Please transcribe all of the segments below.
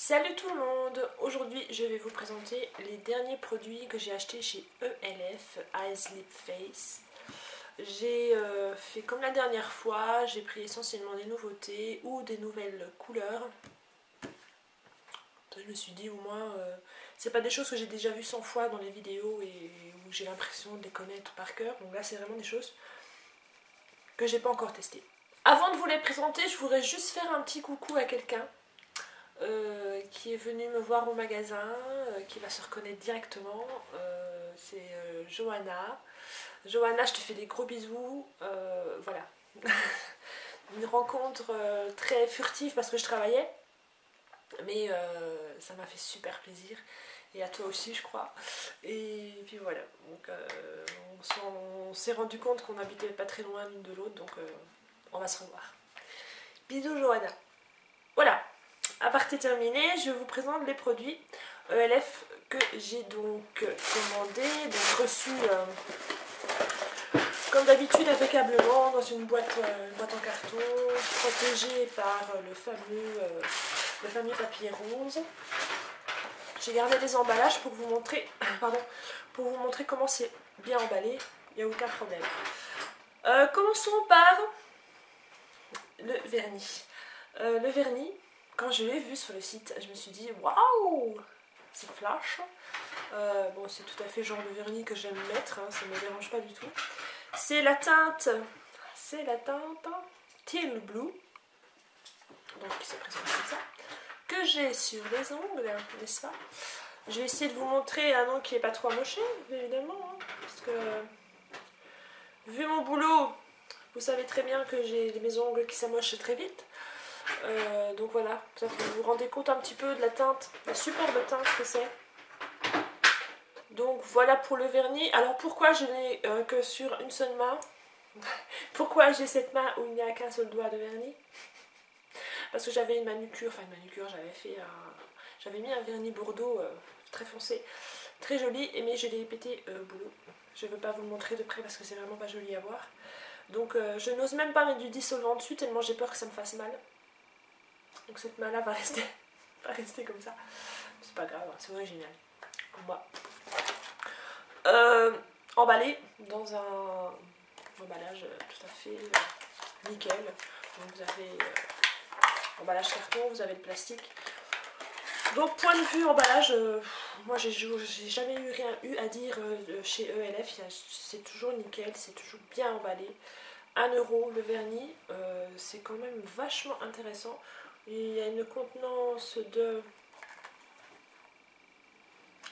Salut tout le monde! Aujourd'hui je vais vous présenter les derniers produits que j'ai achetés chez ELF, Eyes Lip Face. J'ai fait comme la dernière fois, j'ai pris essentiellement des nouveautés ou des nouvelles couleurs. Je me suis dit au moins, c'est pas des choses que j'ai déjà vues 100 fois dans les vidéos et où j'ai l'impression de les connaître par cœur. Donc là c'est vraiment des choses que j'ai pas encore testées. Avant de vous les présenter, je voudrais juste faire un petit coucou à quelqu'un. Qui est venu me voir au magasin, qui va se reconnaître directement, c'est Johanna. Johanna, je te fais des gros bisous, voilà. Une rencontre très furtive parce que je travaillais, mais ça m'a fait super plaisir, et à toi aussi je crois. Et puis voilà, donc on s'est rendu compte qu'on habitait pas très loin l'une de l'autre, donc on va se revoir. Bisous Johanna. Voilà. Aparté terminé, je vous présente les produits ELF que j'ai donc commandé, donc reçu comme d'habitude impeccablement dans une boîte en carton, protégée par le fameux papier rose. J'ai gardé les emballages pour vous montrer, comment c'est bien emballé, il n'y a aucun problème. Commençons par le vernis. Le vernis, quand je l'ai vu sur le site, je me suis dit waouh, c'est flash. Bon, c'est tout à fait le genre de vernis que j'aime mettre, hein, ça ne me dérange pas du tout. C'est la teinte Teal Blue, donc qui se présente comme ça, que j'ai sur les ongles, n'est-ce pas? Je vais essayer de vous montrer un ongle qui n'est pas trop amoché, évidemment, hein, parce que vu mon boulot, vous savez très bien que j'ai mes ongles qui s'amochent très vite. Donc voilà, vous vous rendez compte un petit peu de la teinte, la superbe teinte que c'est. Donc voilà pour le vernis. Alors pourquoi je n'ai que sur une seule main? Pourquoi j'ai cette main où il n'y a qu'un seul doigt de vernis? Parce que j'avais une manucure, j'avais mis un vernis Bordeaux très foncé, très joli, mais je l'ai pété au boulot. Je ne veux pas vous le montrer de près parce que c'est vraiment pas joli à voir. Donc je n'ose même pas mettre du dissolvant dessus tellement j'ai peur que ça me fasse mal. Donc cette main là va rester comme ça. C'est pas grave, c'est original. Pour moi. Emballé dans un emballage tout à fait nickel. Donc vous avez emballage carton, vous avez le plastique. Donc point de vue emballage, moi j'ai jamais rien eu à dire chez ELF. C'est toujours nickel, c'est toujours bien emballé. 1 € le vernis, c'est quand même vachement intéressant. Il y a une contenance de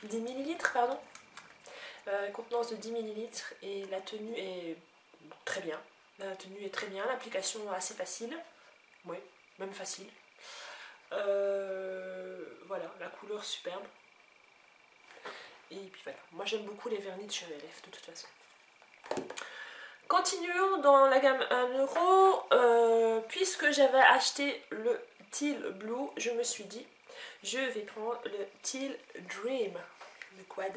10 ml, pardon. Contenance de 10 ml et la tenue est très bien. La tenue est très bien, l'application assez facile. Oui, même facile. Voilà, la couleur superbe. Et puis voilà, moi j'aime beaucoup les vernis de chez ELF de toute façon. Continuons dans la gamme 1 €. Puisque j'avais acheté le Teal Blue, je me suis dit je vais prendre le Teal Dream, le quad.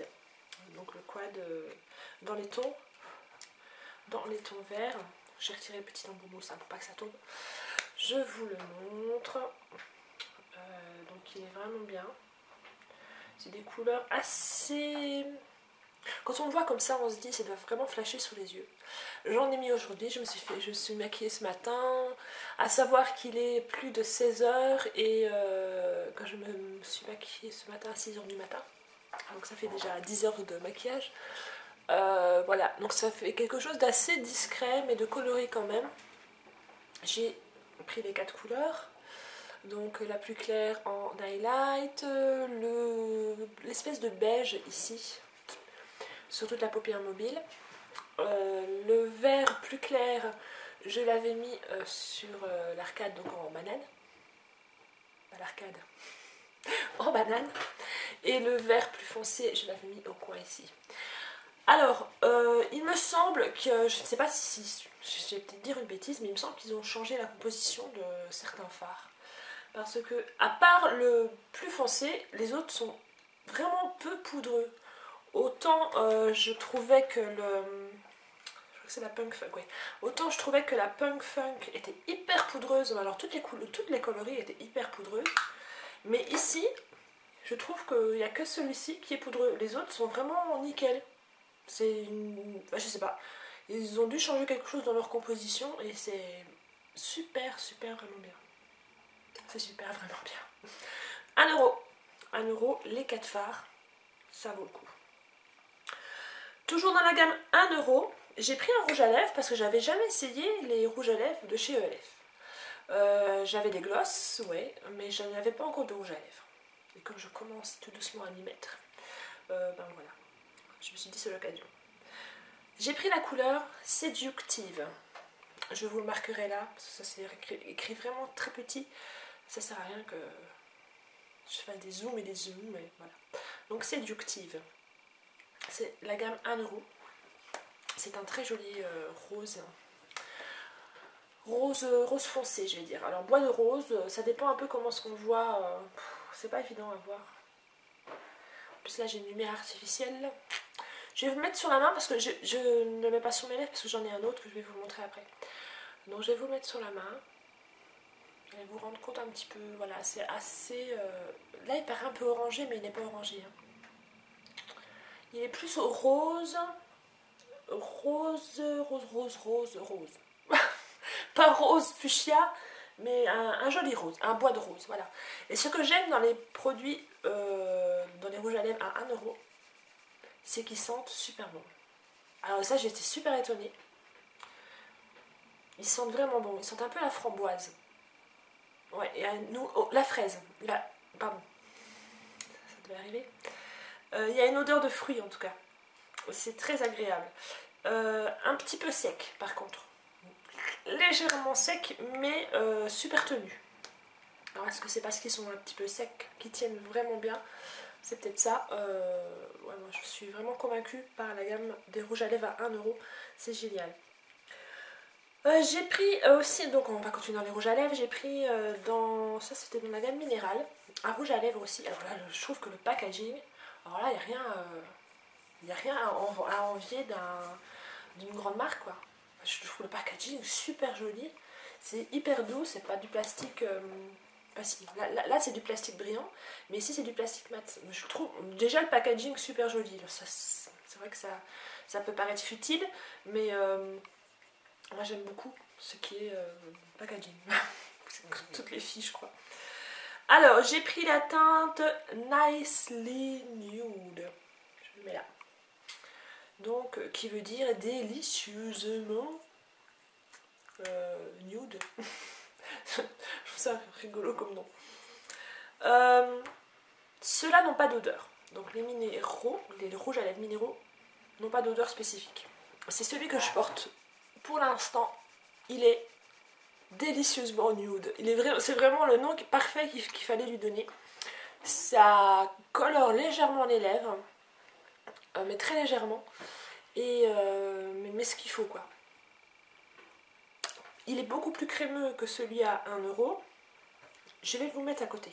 Donc le quad dans les tons verts. J'ai retiré le petit embout ça pour pas que ça tombe. Je vous le montre. Donc il est vraiment bien. C'est des couleurs assez... Quand on le voit comme ça, on se dit ça doit vraiment flasher sous les yeux. J'en ai mis aujourd'hui, je me suis maquillée ce matin, à savoir qu'il est plus de 16 h et quand je me suis maquillée ce matin à 6 h du matin, donc ça fait déjà 10 heures de maquillage. Voilà, donc ça fait quelque chose d'assez discret mais de coloré quand même. J'ai pris les 4 couleurs. Donc la plus claire en highlight, l'espèce de beige ici, sur toute la paupière mobile. Le vert plus clair, je l'avais mis sur l'arcade, donc en banane. Pas l'arcade, en banane. Et le vert plus foncé, je l'avais mis au coin ici. Alors, il me semble que, je ne sais pas si je vais peut-être dire une bêtise, mais il me semble qu'ils ont changé la composition de certains fards. Parce que, à part le plus foncé, les autres sont vraiment peu poudreux. Autant je trouvais que le... Je crois que c'est la Punk Funk, oui. Autant je trouvais que la Punk Funk était hyper poudreuse. Alors toutes les coloris étaient hyper poudreuses. Mais ici, je trouve qu'il n'y a que celui-ci qui est poudreux. Les autres sont vraiment nickel. C'est une... Enfin, je sais pas. Ils ont dû changer quelque chose dans leur composition et c'est super, vraiment bien. C'est super, vraiment bien. 1 €. 1 €, les 4 fards, ça vaut le coup. Toujours dans la gamme 1 €, j'ai pris un rouge à lèvres parce que j'avais jamais essayé les rouges à lèvres de chez ELF. J'avais des glosses, ouais, mais je n'avais pas encore de rouge à lèvres. Et comme je commence tout doucement à m'y mettre, ben voilà, je me suis dit c'est l'occasion. J'ai pris la couleur Séductive. Je vous le marquerai là, parce que ça c'est écrit vraiment très petit. Ça sert à rien que je fasse des zooms et des zooms, mais voilà. Donc Séductive. C'est la gamme 1 €. C'est un très joli rose. Rose foncé, je vais dire. Alors bois de rose, ça dépend un peu comment ce qu'on voit. C'est pas évident à voir. En plus là j'ai une lumière artificielle. Je vais vous mettre sur la main parce que je ne le mets pas sur mes lèvres parce que j'en ai un autre que je vais vous montrer après. Donc je vais vous mettre sur la main. Et vous rendre compte un petit peu. Voilà, c'est assez... Là il paraît un peu orangé mais il n'est pas orangé. Hein. Il est plus au rose. Rose. Pas rose fuchsia, mais un joli rose, un bois de rose, voilà. Et ce que j'aime dans les produits, dans les rouges à lèvres à 1 €, c'est qu'ils sentent super bon. Alors ça, j'étais super étonnée. Ils sentent vraiment bon, ils sentent un peu la framboise. Ouais, et nous, oh, la fraise, pardon, ça devait arriver. Il y a une odeur de fruits en tout cas, c'est très agréable. Un petit peu sec par contre. Légèrement sec mais super tenu. Alors est-ce que c'est parce qu'ils sont un petit peu secs qu'ils tiennent vraiment bien? C'est peut-être ça. Ouais, moi je suis vraiment convaincue par la gamme des rouges à lèvres à 1 €. C'est génial. J'ai pris aussi, donc on va continuer dans les rouges à lèvres. J'ai pris dans, ça c'était dans la gamme minérale, un rouge à lèvres aussi. Alors là je trouve que le packaging, alors là il n'y a rien à envier d'une grande marque quoi. Je trouve le packaging super joli, c'est hyper doux, c'est pas du plastique, là c'est du plastique brillant, mais ici c'est du plastique mat. Je trouve déjà le packaging super joli, c'est vrai que ça peut paraître futile, mais moi j'aime beaucoup ce qui est packaging, c'est comme toutes les filles je crois. Alors j'ai pris la teinte Nicely Nude, je le mets là. Donc, qui veut dire délicieusement nude. Je trouve ça rigolo comme nom. Ceux-là n'ont pas d'odeur. Donc les minéraux, les rouges à lèvres minéraux, n'ont pas d'odeur spécifique. C'est celui que je porte. Pour l'instant, il est délicieusement nude. C'est vraiment le nom parfait qu'il fallait lui donner. Ça colore légèrement les lèvres. Mais très légèrement, et mais ce qu'il faut quoi. Il est beaucoup plus crémeux que celui à 1 €. Je vais vous mettre à côté.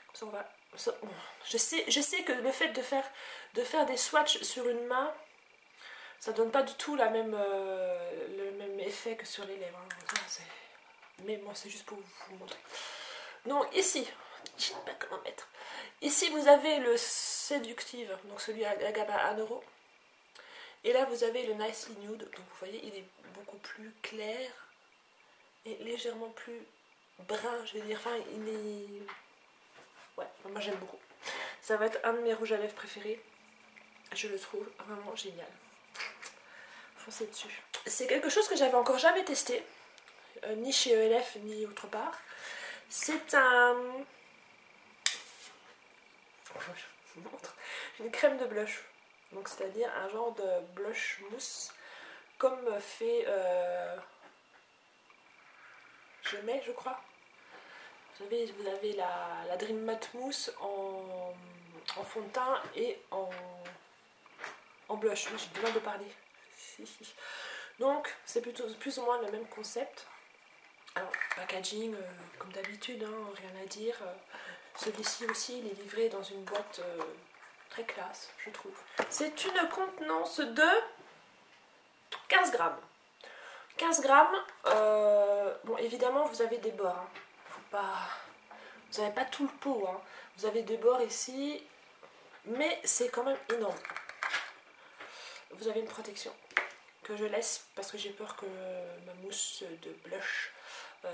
Comme ça on va. Je sais que le fait de faire des swatchs sur une main, ça donne pas du tout le même effet que sur les lèvres. Hein. Mais moi c'est juste pour vous montrer. Donc ici, je ne sais pas comment mettre. Ici vous avez le Séductive, donc celui à la gamme à 1 €. Et là vous avez le Nicely Nude, donc vous voyez il est beaucoup plus clair et légèrement plus brun, je vais dire. Enfin il est... Ouais, moi j'aime beaucoup. Ça va être un de mes rouges à lèvres préférés. Je le trouve vraiment génial. Foncez dessus. C'est quelque chose que j'avais encore jamais testé, ni chez ELF ni autre part. C'est un... Je vous montre. Une crème de blush. Donc c'est-à-dire un genre de blush mousse comme fait je crois. Vous avez la Dream Matte Mousse en fond de teint et en blush. J'ai du mal de parler. Donc c'est plus ou moins le même concept. Alors packaging comme d'habitude, hein, rien à dire. Celui-ci aussi il est livré dans une boîte très classe, je trouve. C'est une contenance de 15 grammes. 15 grammes, bon évidemment vous avez des bords, hein. Faut pas... Vous n'avez pas tout le pot, hein. Vous avez des bords ici, mais c'est quand même énorme. Vous avez une protection que je laisse parce que j'ai peur que ma mousse de blush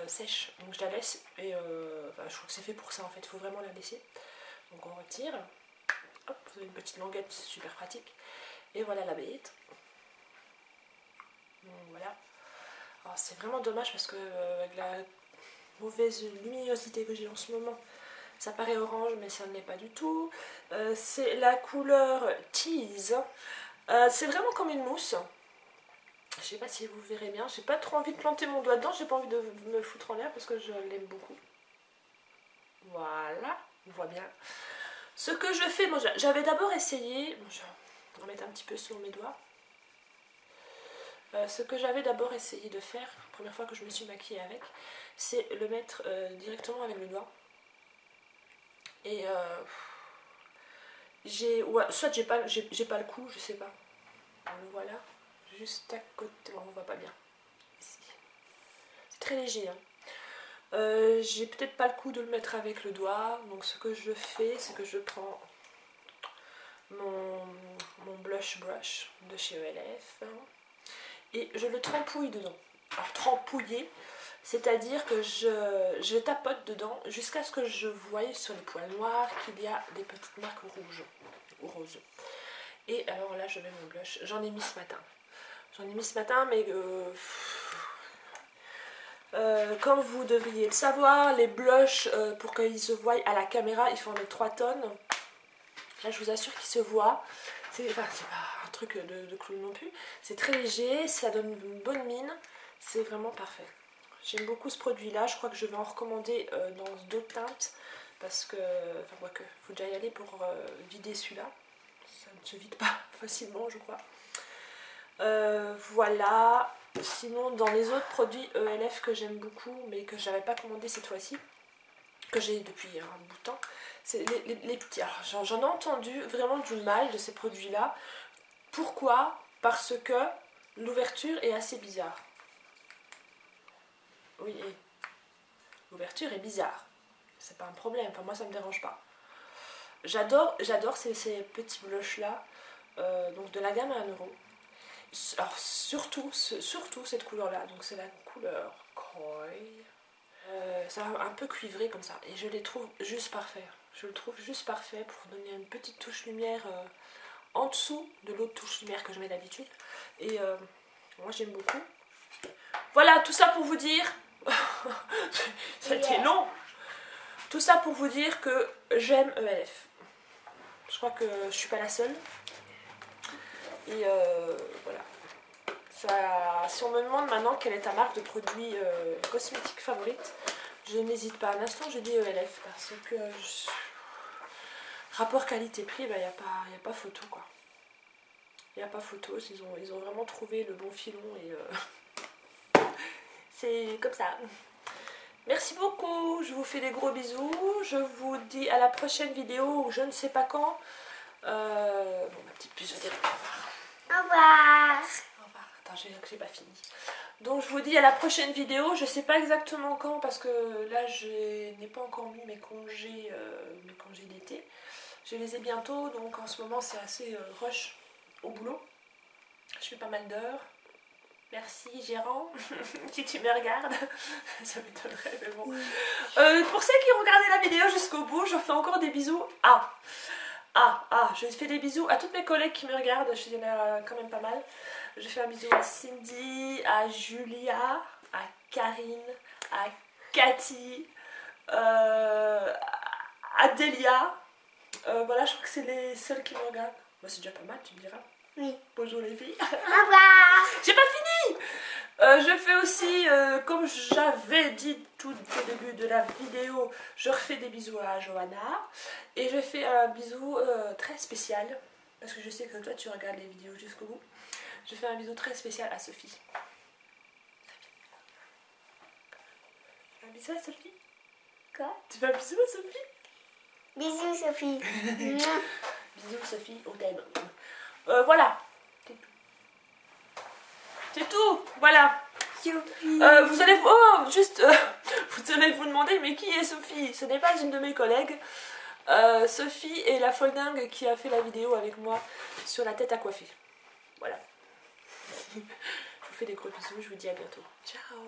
sèche. Donc je la laisse et bah, je crois que c'est fait pour ça en fait. Il faut vraiment la laisser. Donc on retire. Hop, vous avez une petite languette super pratique. Et voilà la bête. Donc voilà. Alors c'est vraiment dommage parce que avec la mauvaise luminosité que j'ai en ce moment, ça paraît orange mais ça ne l'est pas du tout. C'est la couleur Tease. C'est vraiment comme une mousse. Je sais pas si vous verrez bien. J'ai pas trop envie de planter mon doigt dedans. J'ai pas envie de me foutre en l'air parce que je l'aime beaucoup. Voilà, on voit bien. Ce que je fais, moi j'avais d'abord essayé. Bon, je vais en mettre un petit peu sur mes doigts. Ce que j'avais d'abord essayé de faire, la première fois que je me suis maquillée avec, c'est le mettre directement avec le doigt. Et soit j'ai pas le coup, je sais pas. Le voilà, juste à côté. Bon, on voit pas bien. Ici. C'est très léger. Hein. J'ai peut-être pas le coup de le mettre avec le doigt. Donc ce que je fais, c'est que je prends mon blush brush de chez ELF. Et je le trempouille dedans. Alors trempouiller, c'est-à-dire que je tapote dedans jusqu'à ce que je voie sur les poils noirs qu'il y a des petites marques rouges ou roses. Et alors là je mets mon blush, j'en ai mis ce matin. Mais comme vous devriez le savoir, les blushs pour qu'ils se voient à la caméra, il faut en mettre 3 tonnes. Là je vous assure qu'ils se voient. C'est pas un truc de clown non plus. C'est très léger, ça donne une bonne mine. C'est vraiment parfait. J'aime beaucoup ce produit là. Je crois que je vais en recommander dans d'autres teintes. Parce que, enfin moi que faut déjà y aller pour vider celui-là. Ça ne se vide pas facilement je crois. Voilà. Sinon dans les autres produits ELF que j'aime beaucoup mais que j'avais pas commandé cette fois-ci, que j'ai depuis un bout de temps, c'est les petits. Alors j'en ai entendu vraiment du mal de ces produits là. Pourquoi? Parce que l'ouverture est assez bizarre. Oui, l'ouverture est bizarre. C'est pas un problème, enfin moi ça me dérange pas. J'adore ces petits blushs là, donc de la gamme à 1 euro. Alors surtout cette couleur là, donc c'est la couleur Koi. Ça va un peu cuivré comme ça et je les trouve juste parfaits. Je le trouve juste parfait pour donner une petite touche lumière en dessous de l'autre touche lumière que je mets d'habitude. Et moi j'aime beaucoup. Voilà, tout ça pour vous dire. Ça a été long. Tout ça pour vous dire que j'aime ELF. Je crois que je suis pas la seule. Et voilà. Ça, si on me demande maintenant quelle est ta marque de produits cosmétiques favorite, je n'hésite pas. À l'instant, je dis ELF parce que rapport qualité-prix, il n'y a pas photo quoi. Il n'y a pas photo. Ils ont vraiment trouvé le bon filon et c'est comme ça. Merci beaucoup. Je vous fais des gros bisous. Je vous dis à la prochaine vidéo ou je ne sais pas quand. Bon, ma petite puce veut dire au revoir. Au revoir. Au revoir. Attends, j'ai pas fini. Donc je vous dis à la prochaine vidéo. Je sais pas exactement quand parce que là je n'ai pas encore mis mes congés d'été. Je les ai bientôt, donc en ce moment c'est assez rush au boulot. Je fais pas mal d'heures. Merci gérant, si tu me regardes, ça m'étonnerait mais bon. Pour ceux qui ont regardé la vidéo jusqu'au bout, je fais encore des bisous. Je fais des bisous à toutes mes collègues qui me regardent, il y en a quand même pas mal. Je fais un bisou à Cindy, à Julia, à Karine, à Cathy, à Delia. Voilà, je crois que c'est les seuls qui me regardent. Moi c'est déjà pas mal, tu me diras. Oui. Bonjour les filles. Au revoir. J'ai pas fini. Je fais aussi, comme j'avais dit tout au début de la vidéo, je refais des bisous à Johanna. Et je fais un bisou très spécial, parce que je sais que toi tu regardes les vidéos jusqu'au bout. Je fais un bisou très spécial à Sophie. Un bisou à Sophie? Quoi? Tu fais un bisou à Sophie? Bisous Sophie. Bisous Sophie, on t'aime. Voilà. C'est tout. Voilà. Sophie. Vous allez... Oh, juste... vous Vous allez vous demander, mais qui est Sophie? Ce n'est pas une de mes collègues. Sophie est la folle dingue qui a fait la vidéo avec moi sur la tête à coiffer. Voilà. Je vous fais des gros bisous, je vous dis à bientôt. Ciao.